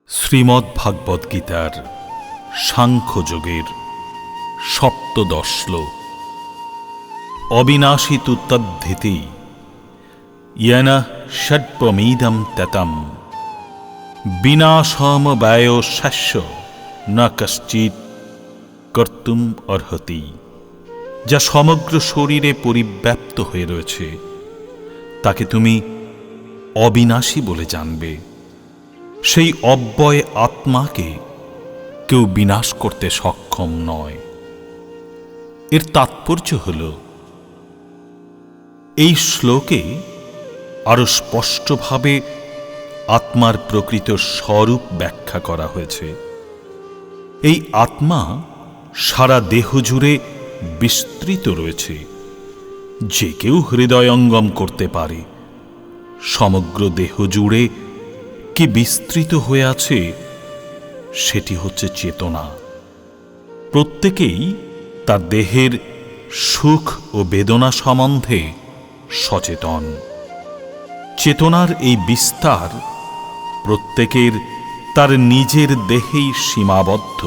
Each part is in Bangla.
শ্রীমদ্ ভাগবত গীতার সাংখ্যযোগের সপ্তদশ শ্লোক। অবিনাশী তু তদ্ধিতি ইয়েন ষড্বমিদং ততম বিনাশমব্যয়স্য ন কশ্চিৎ কর্তুম অর্হতি। যা সমগ্র শরীরে পরিব্যাপ্ত হয়ে রয়েছে তাকে তুমি অবিনাশী বলে জানবে। সেই অব্যয় আত্মাকে কেউ বিনাশ করতে সক্ষম নয়। এর তাৎপর্য হল, এই শ্লোকে আরো স্পষ্টভাবে আত্মার প্রকৃত স্বরূপ ব্যাখ্যা করা হয়েছে। এই আত্মা সারা দেহ জুড়ে বিস্তৃত রয়েছে। যে কেউ হৃদয়ঙ্গম করতে পারে। সমগ্র দেহ জুড়ে কি বিস্তৃত হয়ে আছে সেটি হচ্ছে চেতনা। প্রত্যেকেই তার দেহের সুখ ও বেদনা সম্বন্ধে সচেতন। চেতনার এই বিস্তার প্রত্যেকের তার নিজের দেহেই সীমাবদ্ধ।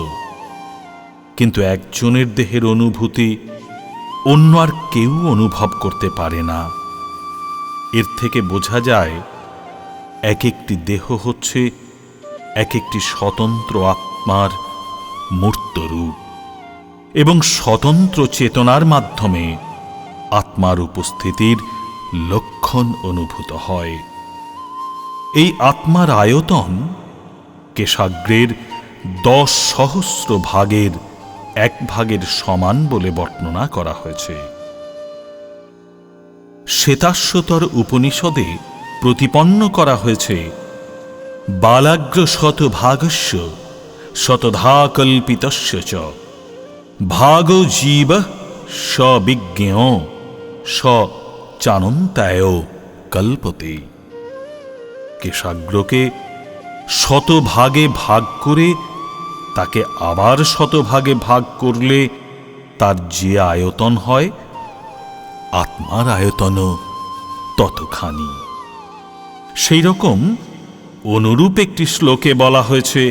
কিন্তু একজনের দেহের অনুভূতি অন্য আর কেউ অনুভব করতে পারে না। এর থেকে বোঝা যায় এক একটি দেহ হচ্ছে এক একটি স্বতন্ত্র আত্মার মূর্ত রূপ, এবং স্বতন্ত্র চেতনার মাধ্যমে আত্মার উপস্থিতির লক্ষণ অনুভূত হয়। এই আত্মার আয়তন কেশাগ্রের 10,000 ভাগের 1 ভাগের সমান বলে বর্ণনা করা হয়েছে। শ্বেতাশ্বতর উপনিষদে প্রতিপন্ন করা হয়েছে, বালাগ্র শতভাগস্য শতধা কল্পিতস্য চ ভাগো জীব সবিজ্ঞেয় স চানন্তায় কল্পতে। কেশাগ্রকে শতভাগে ভাগ করে তাকে আবার শতভাগে ভাগ করলে তার যে আয়তন হয়, আত্মার আয়তনও ততখানি। সেই রকম অনুরূপ একটি শ্লোকে বলা হয়েছে,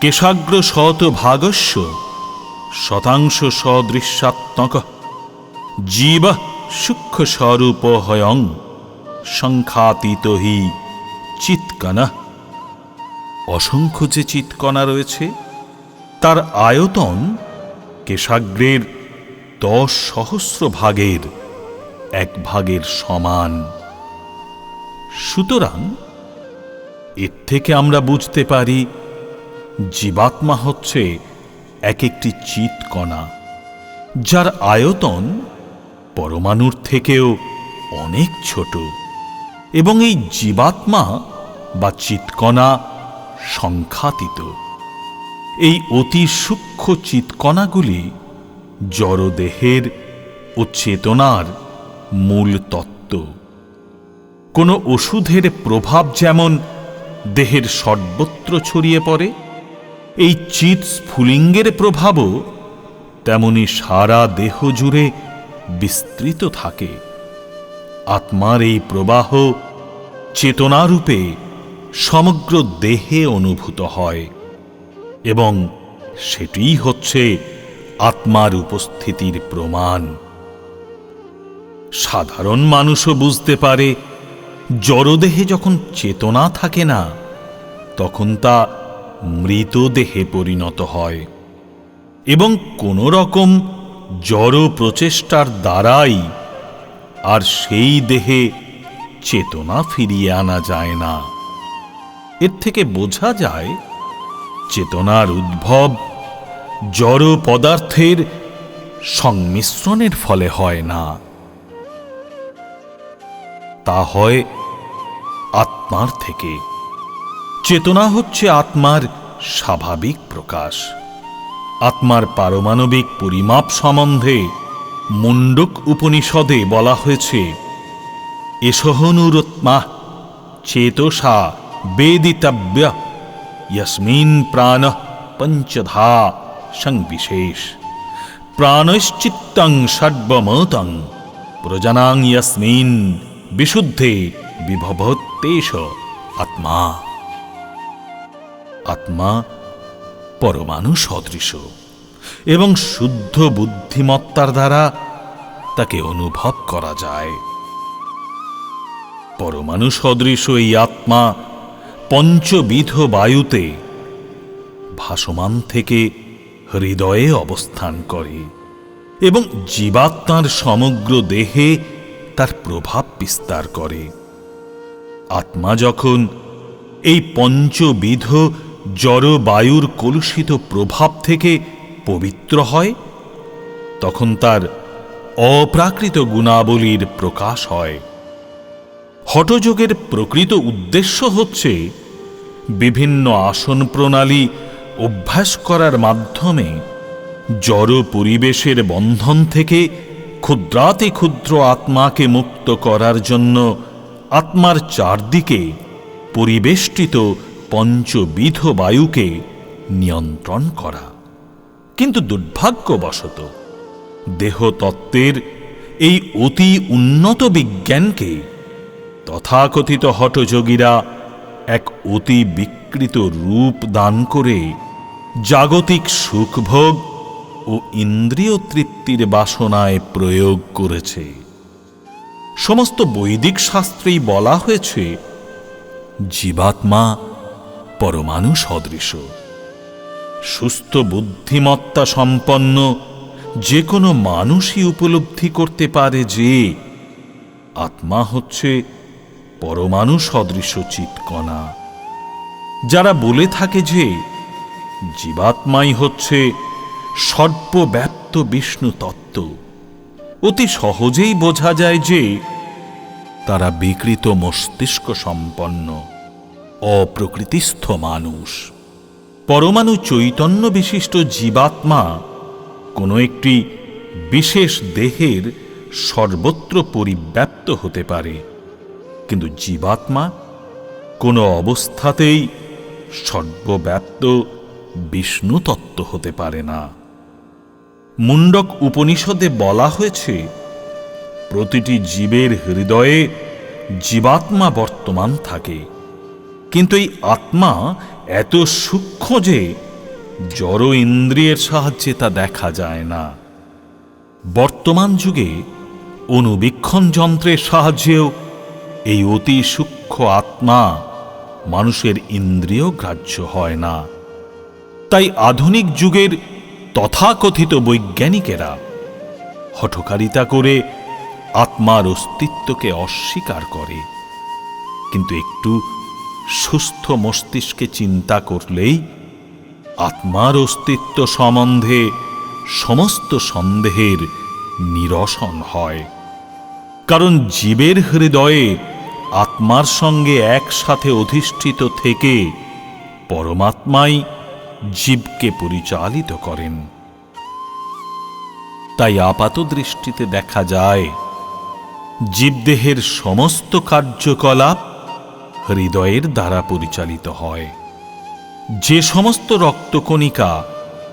কেশাগ্র শতভাগস্য শতাংশ সদৃশ্যাত্মক জীব সূক্ষ্ম স্বরূপ হয়ং সংখ্যাতীত হি চিৎকণা। অসংখ্য যে চিৎকণা রয়েছে তার আয়তন কেশাগ্রের 10,000 ভাগের 1 ভাগের সমান। সুতরাং এর থেকে আমরা বুঝতে পারি, জীবাত্মা হচ্ছে এক একটি চিৎকণা, যার আয়তন পরমাণুর থেকেও অনেক ছোট। এবং এই জীবাত্মা বা চিৎকণা সংখ্যাতীত। এই অতি সূক্ষ্ম চিৎকণাগুলি জড়দেহের ও চেতনার মূল তত্ত্ব। কোনো ওষুধের প্রভাব যেমন দেহের সর্বত্র ছড়িয়ে পড়ে, এই চিৎ স্ফুলিঙ্গের প্রভাবও তেমনি সারা দেহ জুড়ে বিস্তৃত থাকে। আত্মার এই প্রবাহ চেতনারূপে সমগ্র দেহে অনুভূত হয়, এবং সেটিই হচ্ছে আত্মার উপস্থিতির প্রমাণ। সাধারণ মানুষও বুঝতে পারে, জড়দেহে যখন চেতনা থাকে না, তখন তা মৃতদেহে পরিণত হয়, এবং কোনো রকম জড় প্রচেষ্টার দ্বারাই আর সেই দেহে চেতনা ফিরিয়ে আনা যায় না। এর থেকে বোঝা যায়, চেতনার উদ্ভব জড় পদার্থের সংমিশ্রণের ফলে হয় না, তা হয় আত্মার থেকে। চেতনা হচ্ছে আত্মার স্বাভাবিক প্রকাশ। আত্মার পারমাণবিক পরিমাপ সম্বন্ধে মুন্ডক উপনিষদে বলা হয়েছে, এসহনুরত্মা চেতসা বেদিতব্য यस्मिन् प्राणः पंचधा संविशेष प्राणश्चित्तं षड्वमतं प्रजनां यस्मिन् विशुद्धे विभवत्येष आत्मा। आत्मा परमाणु सदृश এবং শুদ্ধ বুদ্ধিমত্তার দ্বারা তাকে অনুভব করা যায়। পরমাণু সদৃশ এই আত্মা পঞ্চবিধ বায়ুতে ভাসমান থেকে হৃদয়ে অবস্থান করে এবং জীবাত্মার সমগ্র দেহে তার প্রভাব বিস্তার করে। আত্মা যখন এই পঞ্চবিধ জড়বায়ুর কলুষিত প্রভাব থেকে পবিত্র হয়, তখন তার অপ্রাকৃত গুণাবলীর প্রকাশ হয়। হঠযোগের প্রকৃত উদ্দেশ্য হচ্ছে বিভিন্ন আসন প্রণালী অভ্যাস করার মাধ্যমে জড় পরিবেশের বন্ধন থেকে ক্ষুদ্রাতি ক্ষুদ্র আত্মাকে মুক্ত করার জন্য আত্মার চারদিকে পরিবেষ্টিত পঞ্চবিধ বায়ুকে নিয়ন্ত্রণ করা। কিন্তু দুর্ভাগ্যবশত দেহতত্ত্বের এই অতি উন্নত বিজ্ঞানকে তথাকথিত হঠযোগীরা এক অতি বিকৃত রূপ দান করে জাগতিক সুখভোগ ও ইন্দ্রিয় তৃপ্তির বাসনায় প্রয়োগ করেছে। সমস্ত বৈদিক শাস্ত্রেই বলা হয়েছে, জীবাত্মা পরমাণু সদৃশ। সুস্থ বুদ্ধিমত্তা সম্পন্ন যে কোনো মানুষই উপলব্ধি করতে পারে যে আত্মা হচ্ছে পরমাণু সদৃশ চিৎকণা। যারা বলে থাকে যে জীবাত্মাই হচ্ছে সর্বব্যাপ্ত বিষ্ণু তত্ত্ব, অতি সহজেই বোঝা যায় যে তারা বিকৃত মস্তিষ্ক সম্পন্ন অপ্রকৃতিস্থ মানুষ। পরমাণু চৈতন্য বিশিষ্ট জীবাত্মা কোনো একটি বিশেষ দেহের সর্বত্র পরিব্যাপ্ত হতে পারে, কিন্তু জীবাত্মা কোনো অবস্থাতেই সর্বব্যাপ্ত বিষ্ণু তত্ত্ব হতে পারে না। মুন্ডক উপনিষদে বলা হয়েছে, প্রতিটি জীবের হৃদয়ে জীবাত্মা বর্তমান থাকে, কিন্তু এই আত্মা এত সূক্ষ্ম যে জড় ইন্দ্রিয়ের সাহায্যে তা দেখা যায় না। বর্তমান যুগে অনুবীক্ষণ যন্ত্রের সাহায্যেও এই অতি সূক্ষ্ম আত্মা মানুষের ইন্দ্রিয় গ্রাহ্য হয় না। তাই আধুনিক যুগের তথাকথিত বৈজ্ঞানিকেরা হঠকারিতা করে আত্মার অস্তিত্বকে অস্বীকার করে, কিন্তু একটু সুস্থ মস্তিষ্কে চিন্তা করলেই আত্মার অস্তিত্ব সম্বন্ধে সমস্ত সন্দেহের নিরসন হয়। কারণ জীবের হৃদয়ে আত্মার সঙ্গে একসাথে অধিষ্ঠিত থেকে পরমাত্মাই জীবকে পরিচালিত করেন। তাই আপাত দৃষ্টিতে দেখা যায় জীবদেহের সমস্ত কার্যকলাপ হৃদয়ের দ্বারা পরিচালিত হয়। যে সমস্ত রক্তকণিকা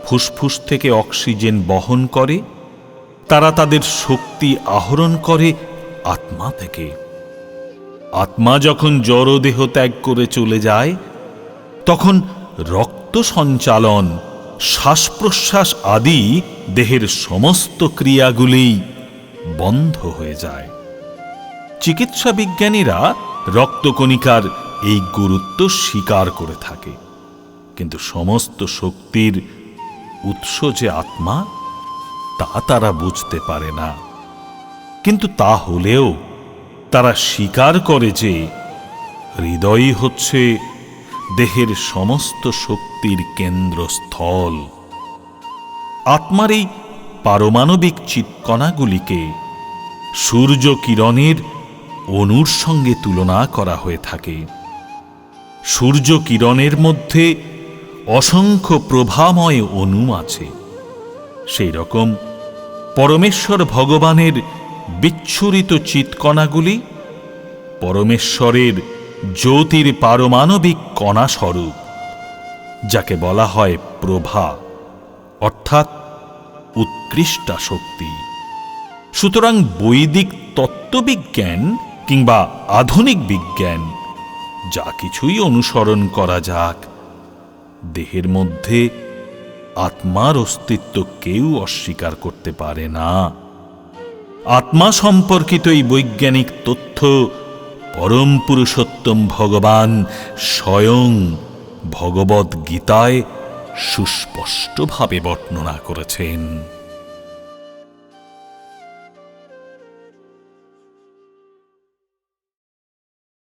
ফুসফুস থেকে অক্সিজেন বহন করে, তারা তাদের শক্তি আহরণ করে আত্মা থেকে। আত্মা যখন জড়দেহ ত্যাগ করে চলে যায়, তখন রক্ত সঞ্চালন, শ্বাস প্রশ্বাস আদি দেহের সমস্ত ক্রিয়াগুলি বন্ধ হয়ে যায়। চিকিৎসা বিজ্ঞানীরা রক্তকণিকার এই গুরুত্ব স্বীকার করে থাকে, কিন্তু সমস্ত শক্তির উৎস যে আত্মা তা তারা বুঝতে পারে না। কিন্তু তা হলেও তারা স্বীকার করে যে হৃদয়ই হচ্ছে দেহের সমস্ত শক্তির কেন্দ্রস্থল। আত্মার এই পারমাণবিক চিৎকণাগুলিকে সূর্য কিরণের অণুর সঙ্গে তুলনা করা হয়ে থাকে। সূর্য কিরণের মধ্যে অসংখ্য প্রভাময় অণু আছে, সেই রকম পরমেশ্বর ভগবানের বিচ্ছুরিত চিৎকণাগুলি পরমেশ্বরের জ্যোতির পারমাণবিক কণাস্বরূপ, যাকে বলা হয় প্রভা, অর্থাৎ উৎকৃষ্টা শক্তি। সুতরাং বৈদিক তত্ত্ববিজ্ঞান কিংবা আধুনিক বিজ্ঞান যা কিছুই অনুসরণ করা যাক, দেহের মধ্যে আত্মার অস্তিত্ব কেউ অস্বীকার করতে পারে না। আত্মা সম্পর্কিত এই বৈজ্ঞানিক তথ্য পরম পুরুষোত্তম ভগবান স্বয়ং ভগবদ্গীতায় সুস্পষ্টভাবে বর্ণনা করেছেন।